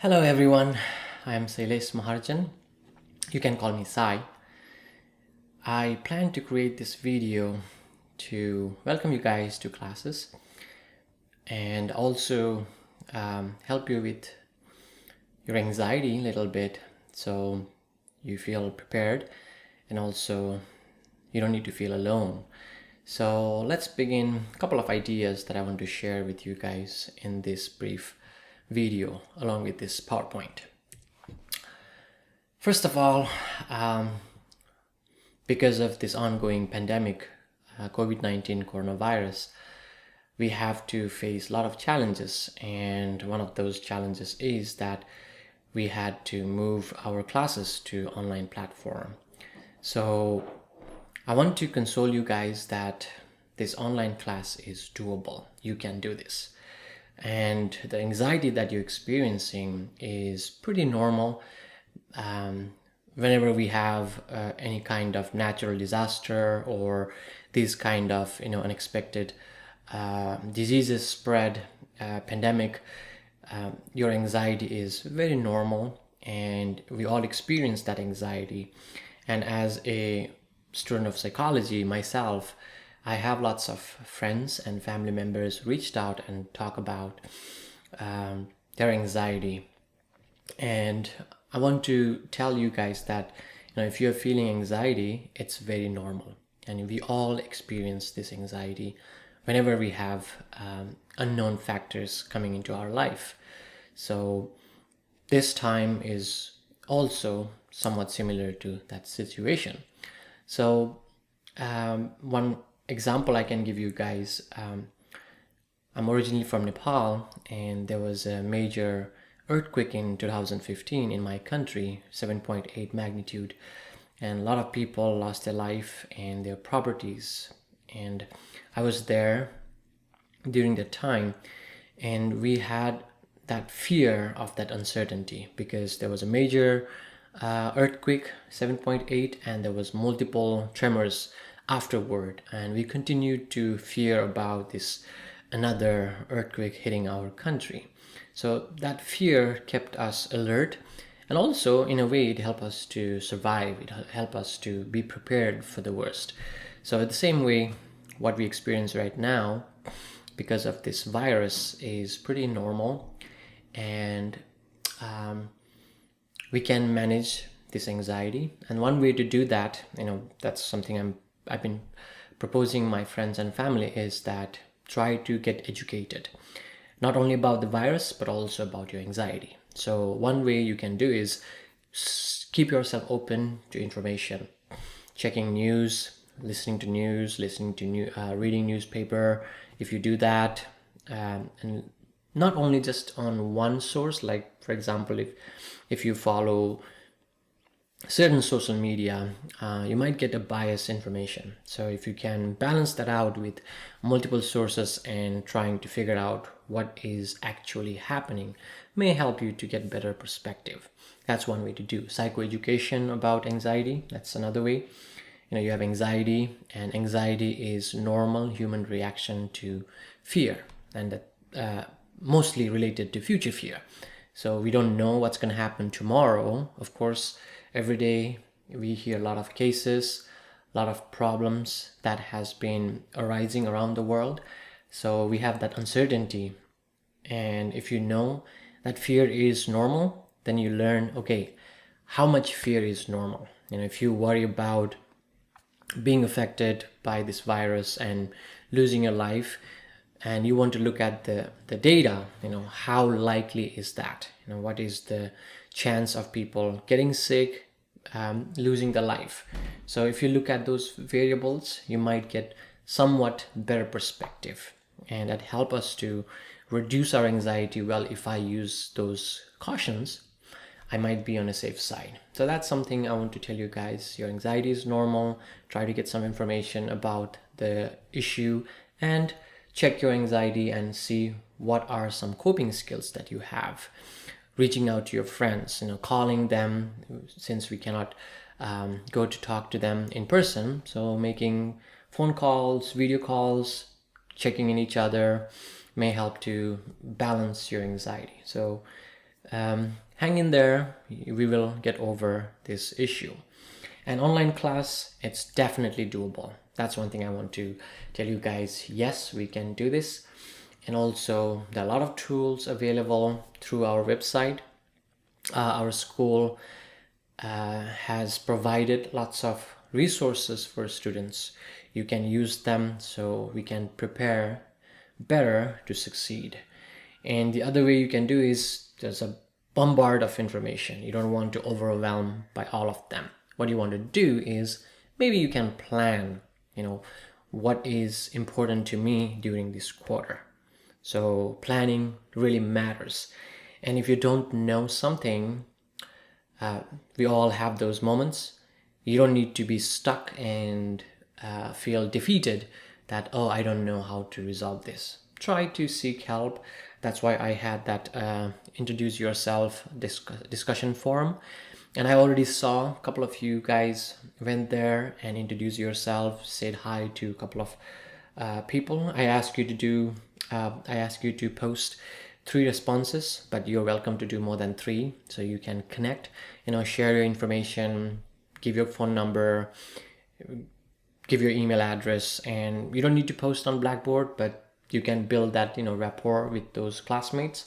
Hello everyone, I am Sailesh Maharjan. You can call me Sai. I plan to create this video to welcome you guys to classes and also help you with your anxiety a little bit so you feel prepared and also you don't need to feel alone. So let's begin a couple of ideas that I want to share with you guys in this brief video along with this PowerPoint. First of all, because of this ongoing pandemic, COVID-19 coronavirus, we have to face a lot of challenges, and one of those challenges is that we had to move our classes to online platform. So I want to console you guys that this online class is doable. You can do this. And the anxiety that you're experiencing is pretty normal. Whenever we have any kind of natural disaster or these kind of unexpected diseases spread, pandemic, your anxiety is very normal, and we all experience that anxiety. And as a student of psychology myself, I have lots of friends and family members reached out and talk about their anxiety. And I want to tell you guys that if you're feeling anxiety, it's very normal. And we all experience this anxiety whenever we have unknown factors coming into our life. So this time is also somewhat similar to that situation. So one example I can give you guys, I'm originally from Nepal, and there was a major earthquake in 2015 in my country, 7.8 magnitude, and a lot of people lost their life and their properties. And I was there during that time, and we had that fear of that uncertainty because there was a major earthquake, 7.8, and there was multiple tremors afterward, and we continued to fear about this another earthquake hitting our country. So that fear kept us alert, and also in a way it helped us to survive. It helped us to be prepared for the worst. So the same way, what we experience right now because of this virus is pretty normal, and we can manage this anxiety. And one way to do that, that's something I've been proposing my friends and family, is that try to get educated, not only about the virus, but also about your anxiety. So one way you can do is keep yourself open to information, checking news, listening to reading newspaper. If you do that, and not only just on one source, like for example, if you follow certain social media, you might get a biased information. So if you can balance that out with multiple sources and trying to figure out what is actually happening, may help you to get better perspective. That's one way to do psychoeducation about anxiety. That's another way. You have anxiety, and anxiety is normal human reaction to fear, and that mostly related to future fear. So we don't know what's going to happen tomorrow. Of course, every day we hear a lot of cases, a lot of problems that has been arising around the world. So we have that uncertainty. And if you know that fear is normal, then you learn, okay, how much fear is normal. If you worry about being affected by this virus and losing your life, and you want to look at the data, how likely is that? What is the chance of people getting sick, losing their life? So if you look at those variables, you might get somewhat better perspective, and that help us to reduce our anxiety. Well, if I use those cautions, I might be on a safe side. So that's something I want to tell you guys. Your anxiety is normal. Try to get some information about the issue and check your anxiety and see what are some coping skills that you have. Reaching out to your friends, calling them, since we cannot go to talk to them in person. So making phone calls, video calls, checking in each other may help to balance your anxiety. So hang in there. We will get over this issue. An online class, it's definitely doable. That's one thing I want to tell you guys. Yes, we can do this. And also, there are a lot of tools available through our website. Our school has provided lots of resources for students. You can use them so we can prepare better to succeed. And the other way you can do is there's a bombard of information. You don't want to overwhelm by all of them. What you want to do is maybe you can plan, what is important to me during this quarter. So planning really matters. And if you don't know something, we all have those moments. You don't need to be stuck and feel defeated that, oh, I don't know how to resolve this. Try to seek help. That's why I had that introduce yourself discussion forum. And I already saw a couple of you guys went there and introduced yourself, said hi to a couple of people. I asked you to post 3 responses, but you're welcome to do more than 3 so you can connect, share your information, give your phone number, give your email address, and you don't need to post on Blackboard, but you can build that rapport with those classmates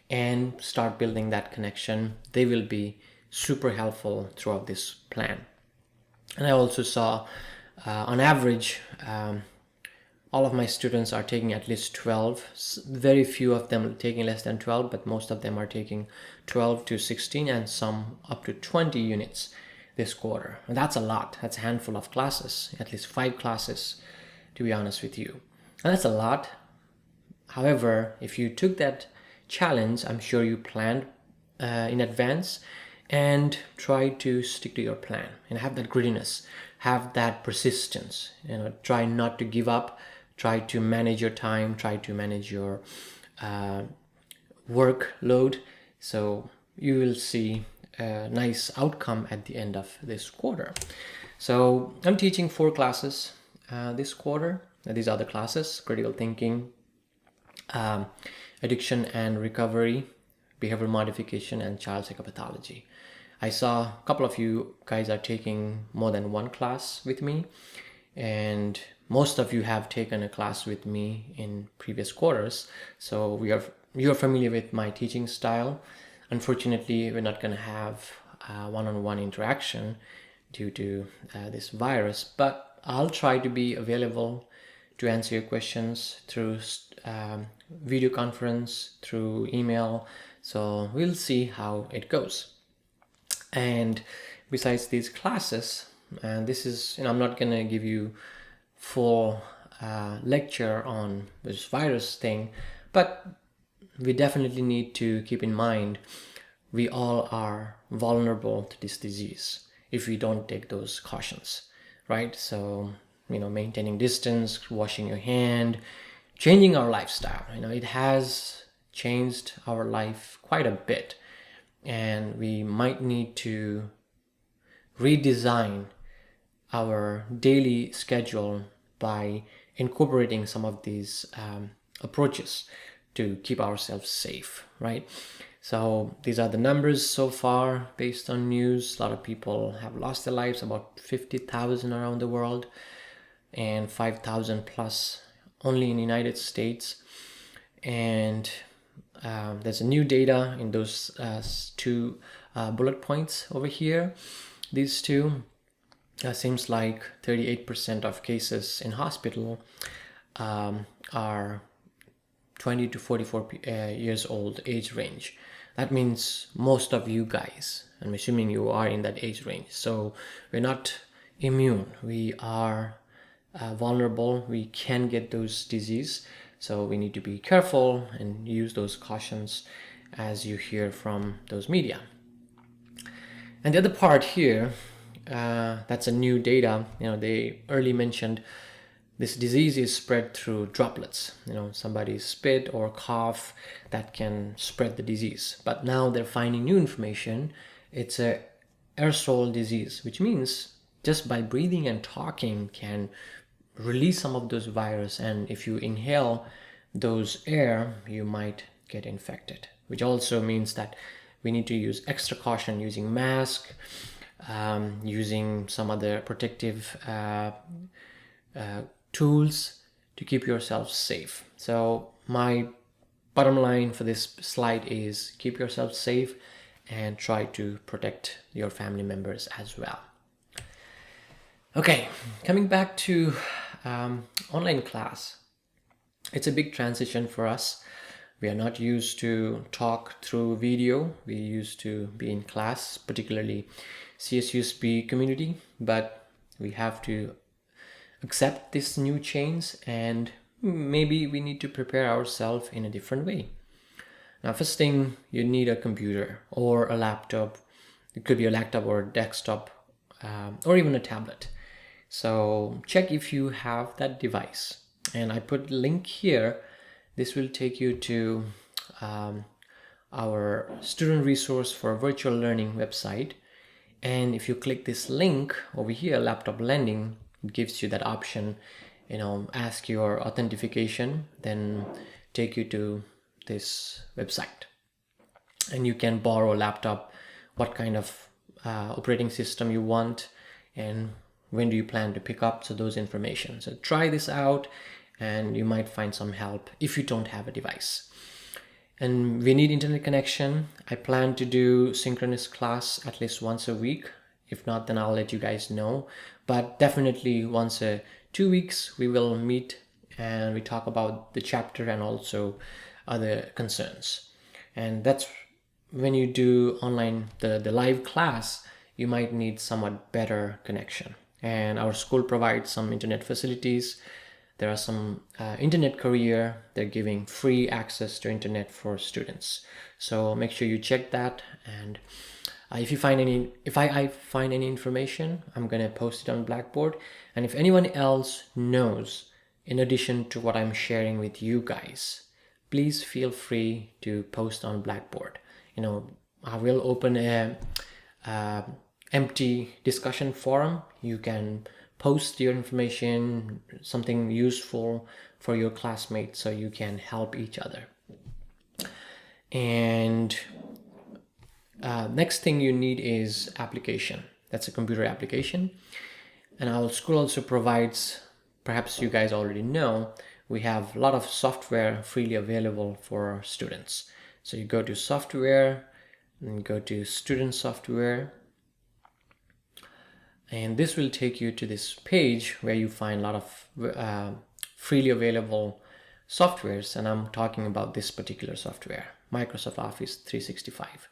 and start building that connection. They will be super helpful throughout this plan. And I also saw on average all of my students are taking at least 12. Very few of them are taking less than 12, but most of them are taking 12 to 16 and some up to 20 units this quarter. And that's a lot. That's a handful of classes, at least 5 classes, to be honest with you. And that's a lot. However, if you took that challenge, I'm sure you planned in advance and try to stick to your plan and have that grittiness, have that persistence, try not to give up, try to manage your time, try to manage your workload. So you will see a nice outcome at the end of this quarter. So I'm teaching 4 classes this quarter. These are the classes: critical thinking, addiction and recovery, behavioral modification, and child psychopathology. I saw a couple of you guys are taking more than 1 class with me, and most of you have taken a class with me in previous quarters. So you're familiar with my teaching style. Unfortunately, we're not going to have one-on-one interaction due to this virus, but I'll try to be available to answer your questions through video conference, through email. So we'll see how it goes. And besides these classes, and this is, I'm not going to give you full lecture on this virus thing, but we definitely need to keep in mind we all are vulnerable to this disease if we don't take those cautions, right? So, maintaining distance, washing your hand, changing our lifestyle. It has changed our life quite a bit, and we might need to redesign our daily schedule by incorporating some of these approaches to keep ourselves safe, right? So these are the numbers so far based on news. A lot of people have lost their lives, about 50,000 around the world, and 5,000 plus only in the United States. And there's a new data in those 2 bullet points over here. These 2 seems like 38% of cases in hospital are 20 to 44 years old age range. That means most of you guys, I'm assuming you are in that age range. So we're not immune. We are vulnerable. We can get those disease. So we need to be careful and use those cautions as you hear from those media. And the other part here, that's a new data. They early mentioned this disease is spread through droplets. Somebody's spit or cough that can spread the disease. But now they're finding new information. It's a aerosol disease, which means just by breathing and talking can release some of those virus. And if you inhale those air, you might get infected. which also means that we need to use extra caution using mask, using some other protective tools to keep yourself safe. So my bottom line for this slide is keep yourself safe and try to protect your family members as well. Okay, coming back to online class. It's a big transition for us. We are not used to talk through video. We used to be in class, particularly CSUSB community, but we have to accept this new change, and maybe we need to prepare ourselves in a different way. Now, first thing, you need a computer or a laptop. It could be a laptop or a desktop, or even a tablet. So check if you have that device. And I put a link here. This will take you to our student resource for virtual learning website. And if you click this link over here, laptop lending, it gives you that option, ask your authentication, then take you to this website. And you can borrow a laptop, what kind of operating system you want, and when do you plan to pick up, so those information. So try this out and you might find some help if you don't have a device. And we need internet connection. I plan to do synchronous class at least once a week. If not, then I'll let you guys know. But definitely once a 2 weeks, we will meet and we talk about the chapter and also other concerns. And that's when you do online, the live class, you might need somewhat better connection. And our school provides some internet facilities. There are some internet career. They're giving free access to internet for students. So make sure you check that. And if I find any information, I'm gonna post it on Blackboard. And if anyone else knows, in addition to what I'm sharing with you guys, please feel free to post on Blackboard. I will open a empty discussion forum. You can post your information, something useful for your classmates, so you can help each other. And next thing you need is application. That's a computer application. And our school also provides, perhaps you guys already know, we have a lot of software freely available for students. So you go to software and go to student software. And this will take you to this page where you find a lot of freely available softwares. And I'm talking about this particular software, Microsoft Office 365.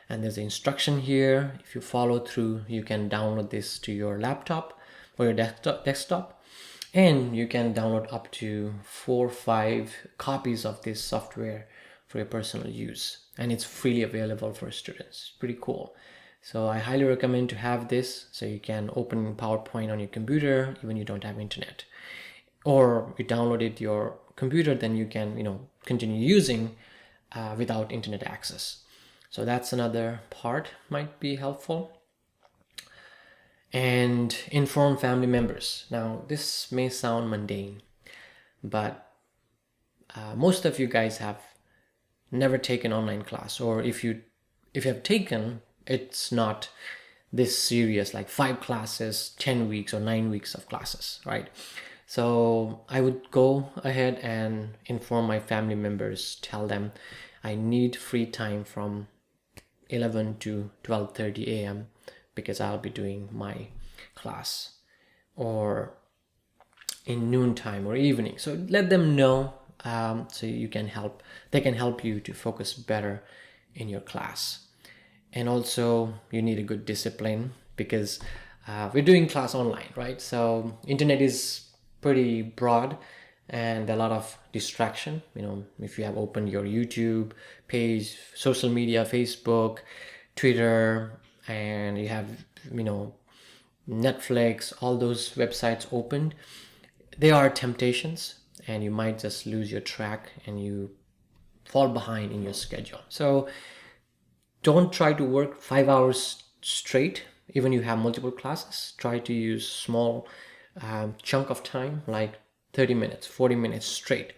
And there's an instruction here. If you follow through, you can download this to your laptop or your desktop. And you can download up to 4 or 5 copies of this software for your personal use. And it's freely available for students. Pretty cool. So I highly recommend to have this, so you can open PowerPoint on your computer even you don't have internet. Or you download it to your computer, then you can continue using without internet access. So that's another part might be helpful. And inform family members. Now this may sound mundane, but most of you guys have never taken online class, or if you have taken, it's not this serious, like 5 classes, 10 weeks or 9 weeks of classes, right? So I would go ahead and inform my family members, tell them I need free time from 11 to 12:30 a.m. because I'll be doing my class, or in noontime or evening. So let them know, so you can help. They can help you to focus better in your class. And also you need a good discipline because we're doing class online, right? So internet is pretty broad and a lot of distraction. If you have opened your YouTube page, social media, Facebook, Twitter, and you have Netflix, all those websites opened, they are temptations and you might just lose your track and you fall behind in your schedule. So don't try to work 5 hours straight. Even you have multiple classes, try to use small chunk of time, like 30 minutes, 40 minutes straight.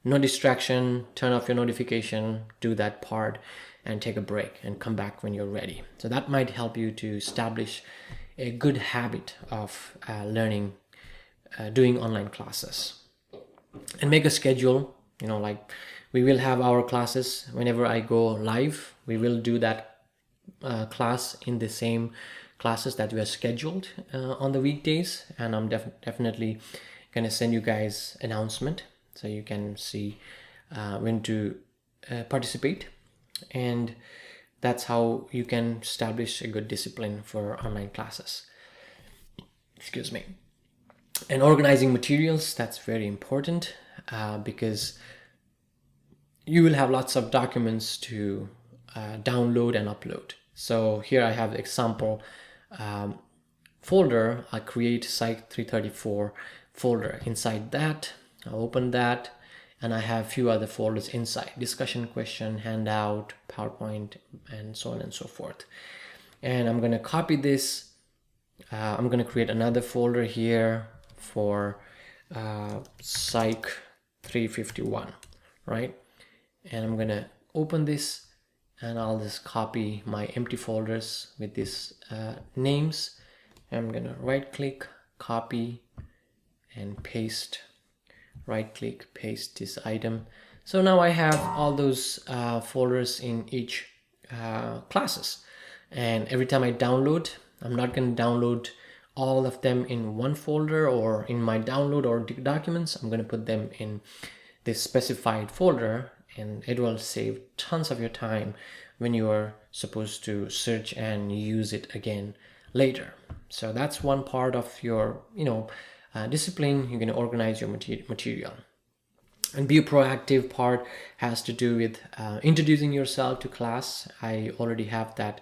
no distraction, turn off your notification, do that part and take a break and come back when you're ready. So that might help you to establish a good habit of learning, doing online classes. And make a schedule, like we will have our classes whenever I go live. We will do that class in the same classes that we are scheduled on the weekdays, and I'm definitely gonna send you guys announcement so you can see when to participate. And that's how you can establish a good discipline for online classes. Excuse me. And organizing materials, that's very important because you will have lots of documents to download and upload. So here I have the example folder. I create Site 334 folder. Inside that, I'll open that, and I have a few other folders inside: discussion question, handout, PowerPoint, and so on and so forth. And I'm going to copy this. I'm going to create another folder here for Psych 351, right? And I'm going to open this, and I'll just copy my empty folders with these names. I'm going to right click, copy, and paste. Right click, paste this item. So now I have all those folders in each classes, and every time I download, I'm not going to download all of them in one folder or in my download or documents. I'm going to put them in this specified folder, and it will save tons of your time when you are supposed to search and use it again later. So that's one part of your discipline. You're going to organize your material. And be proactive part has to do with introducing yourself to class. I already have that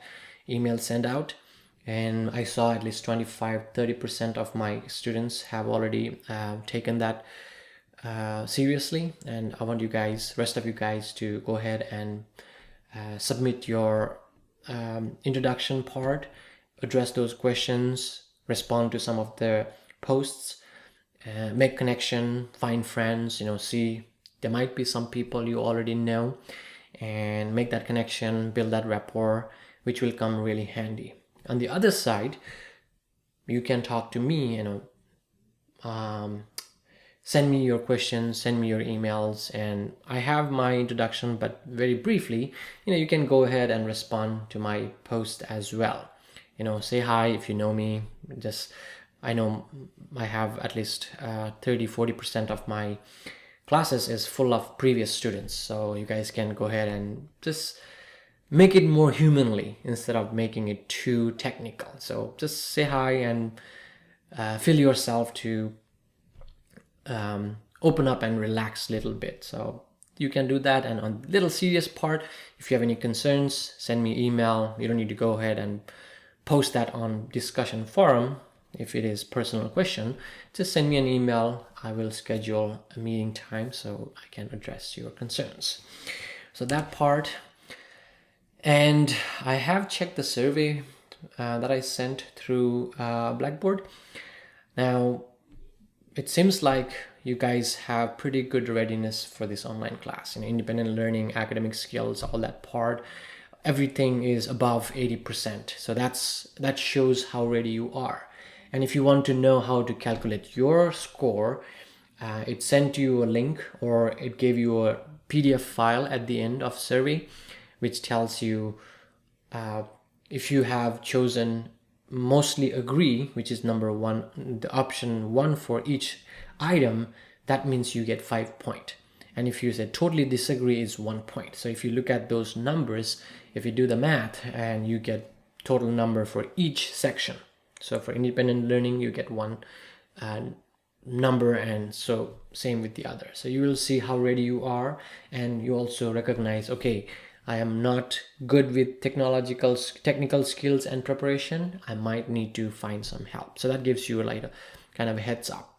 email sent out, and I saw at least 25-30% of my students have already taken that seriously. And I want you guys, rest of you guys, to go ahead and submit your introduction part, address those questions, respond to some of the posts, make connection, find friends, see there might be some people you already know, and make that connection, build that rapport, which will come really handy. On the other side, you can talk to me, send me your questions, send me your emails, and I have my introduction, but very briefly, you can go ahead and respond to my post as well. Say hi if you know me. I know I have at least 30-40% of my classes is full of previous students, so you guys can go ahead and just make it more humanly instead of making it too technical. So just say hi and feel yourself to open up and relax a little bit. So you can do that. And on the little serious part, if you have any concerns, send me email. You don't need to go ahead and post that on discussion forum. If it is personal question, just send me an email. I will schedule a meeting time so I can address your concerns. So that part. And I have checked the survey that I sent through Blackboard. Now, it seems like you guys have pretty good readiness for this online class. Independent learning, academic skills, all that part, everything is above 80%. So that shows how ready you are. And if you want to know how to calculate your score, it sent you a link, or it gave you a PDF file at the end of survey, which tells you if you have chosen mostly agree, which is number one, the option 1 for each item, that means you get 5 points. And if you said totally disagree, is 1 point. So if you look at those numbers, if you do the math, and you get total number for each section. So for independent learning, you get one number, and so same with the other. So you will see how ready you are, and you also recognize, okay, I am not good with technical skills and preparation. I might need to find some help. So that gives you like a kind of a heads up.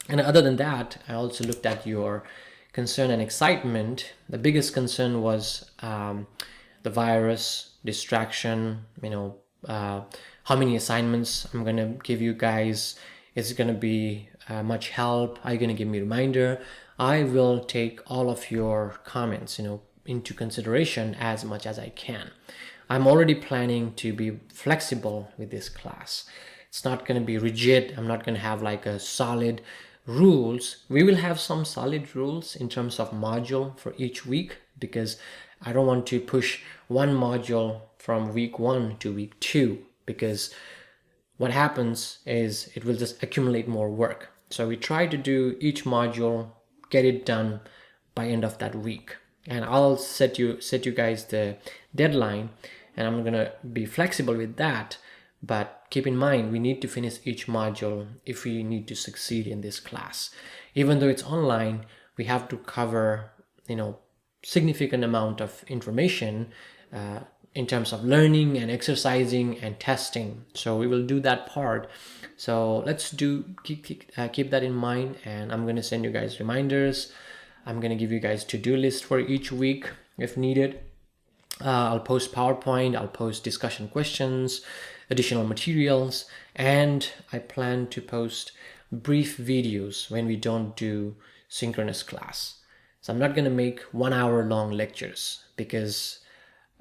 And other than that, I also looked at your concern and excitement. The biggest concern was the virus, distraction, how many assignments I'm going to give you guys. Is it going to be much help? Are you going to give me a reminder? I will take all of your comments, into consideration as much as I can. I'm already planning to be flexible with this class. It's not going to be rigid. I'm not going to have like a solid rules. We will have some solid rules in terms of module for each week, because I don't want to push one module from week 1 to week 2, because what happens is it will just accumulate more work. So we try to do each module, get it done by end of that week. And I'll set you guys the deadline, and I'm gonna be flexible with that. But keep in mind, we need to finish each module if we need to succeed in this class. Even though it's online, we have to cover, significant amount of information in terms of learning and exercising and testing. So we will do that part. So let's keep that in mind, and I'm going to send you guys reminders. I'm going to give you guys to-do list for each week if needed. I'll post PowerPoint, I'll post discussion questions, additional materials, and I plan to post brief videos when we don't do synchronous class. So I'm not going to make 1 hour long lectures, because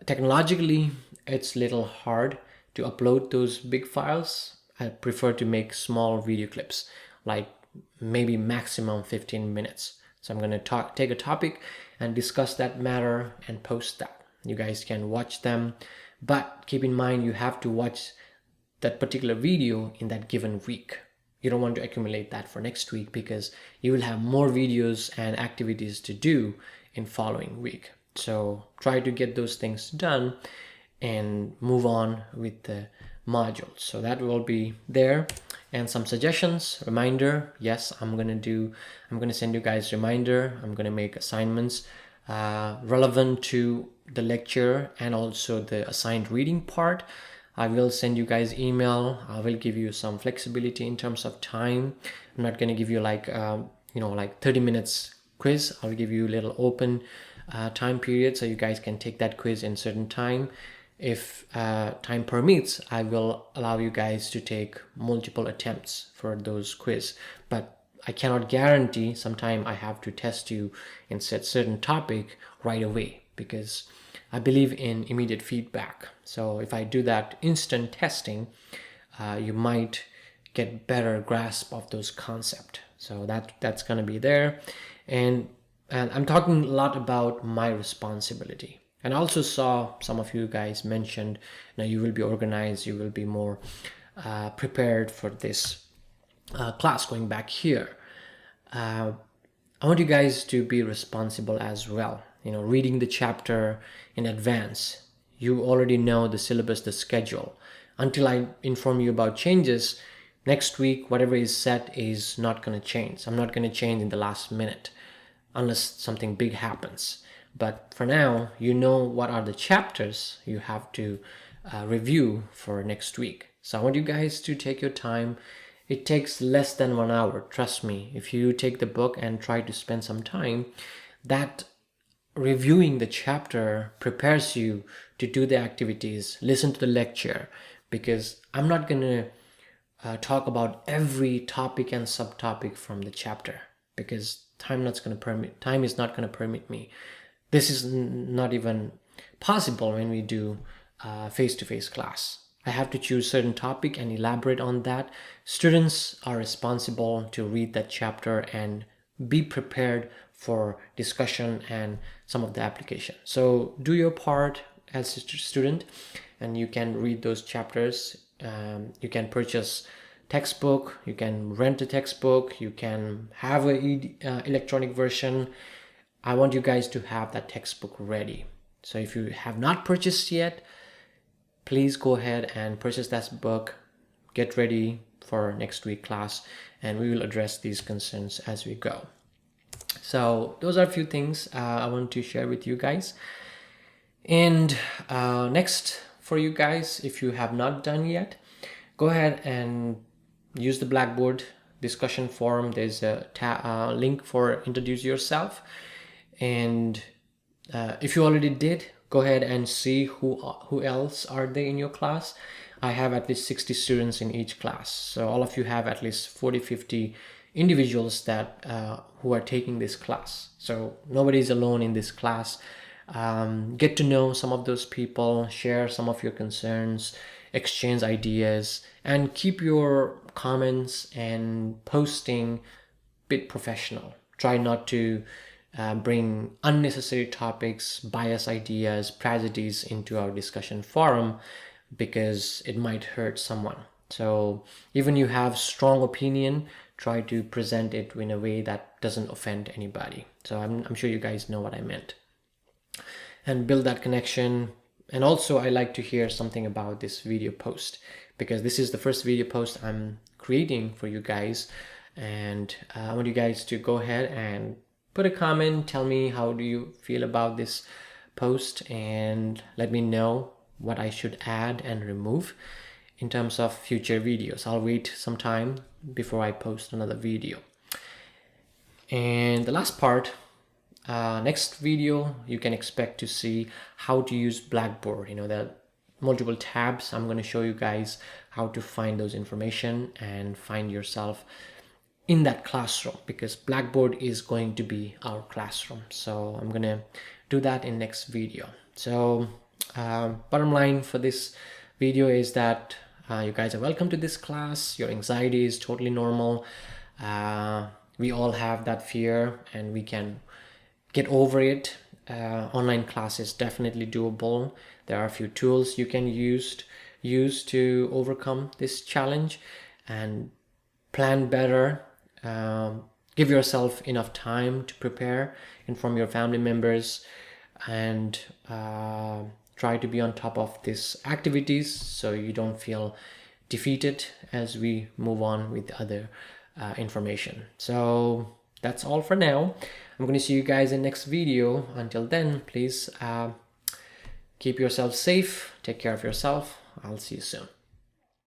technologically it's a little hard to upload those big files. I prefer to make small video clips, like maybe maximum 15 minutes. So I'm going to take a topic and discuss that matter and post that. You guys can watch them, but keep in mind you have to watch that particular video in that given week. You don't want to accumulate that for next week, because you will have more videos and activities to do in following week. So try to get those things done and move on with the modules. So that will be there. And some suggestions, reminder, yes, I'm gonna send you guys reminder. I'm gonna make assignments relevant to the lecture and also the assigned reading part. I will send you guys email. I will give you some flexibility in terms of time. I'm not gonna give you like 30 minutes quiz. I'll give you a little open time period, so you guys can take that quiz in certain time. If time permits, I will allow you guys to take multiple attempts for those quiz, but I cannot guarantee. Sometime I have to test you in certain topic right away, because I believe in immediate feedback. So if I do that instant testing, you might get better grasp of those concepts. So that's gonna be there. And I'm talking a lot about my responsibility. And I also saw some of you guys mentioned, you will be organized, you will be more prepared for this class going back here. I want you guys to be responsible as well. Reading the chapter in advance. You already know the syllabus, the schedule. Until I inform you about changes, next week, whatever is set is not going to change. I'm not going to change in the last minute unless something big happens. But for now, you know what are the chapters you have to review for next week. So I want you guys to take your time. It takes less than 1 hour, trust me. If you take the book and try to spend some time, that reviewing the chapter prepares you to do the activities, listen to the lecture, because I'm not going to talk about every topic and subtopic from the chapter, because time is not going to permit me. This is not even possible when we do face-to-face class. I have to choose certain topic and elaborate on that. Students are responsible to read that chapter and be prepared for discussion and some of the application. So do your part as a student, and you can read those chapters. You can purchase textbook, you can rent a textbook, you can have a electronic version. I want you guys to have that textbook ready. So if you have not purchased yet, please go ahead and purchase that book. Get ready for next week class, and we will address these concerns as we go. So those are a few things I want to share with you guys. And next, for you guys, if you have not done yet, go ahead and use the Blackboard discussion forum. There's a link for introduce yourself. And if you already did, go ahead and see who else are they in your class. I have at least 60 students in each class. So all of you have at least 40-50 individuals that who are taking this class. So nobody's alone in this class. Get to know some of those people, share some of your concerns, exchange ideas, and keep your comments and posting bit professional. Try not to bring unnecessary topics, bias ideas, prejudice into our discussion forum, because it might hurt someone. So even you have strong opinion, try to present it in a way that doesn't offend anybody. So I'm sure you guys know what I meant. And build that connection. And also I like to hear something about this video post, because this is the first video post I'm creating for you guys. And I want you guys to go ahead and put a comment, tell me how do you feel about this post, and let me know what I should add and remove in terms of future videos. I'll wait some time before I post another video. And the last part, next video you can expect to see how to use Blackboard. You know, there are multiple tabs. I'm going to show you guys how to find those information and find yourself in that classroom, because Blackboard is going to be our classroom. So I'm going to do that in next video. So bottom line for this video is that you guys are welcome to this class. Your anxiety is totally normal. We all have that fear and we can get over it. Online class is definitely doable. There are a few tools you can use to overcome this challenge, and plan better. Give yourself enough time to prepare, inform your family members, and try to be on top of these activities so you don't feel defeated as we move on with other information. So that's all for now. I'm going to see you guys in next video. Until then, please keep yourself safe, take care of yourself. I'll see you soon.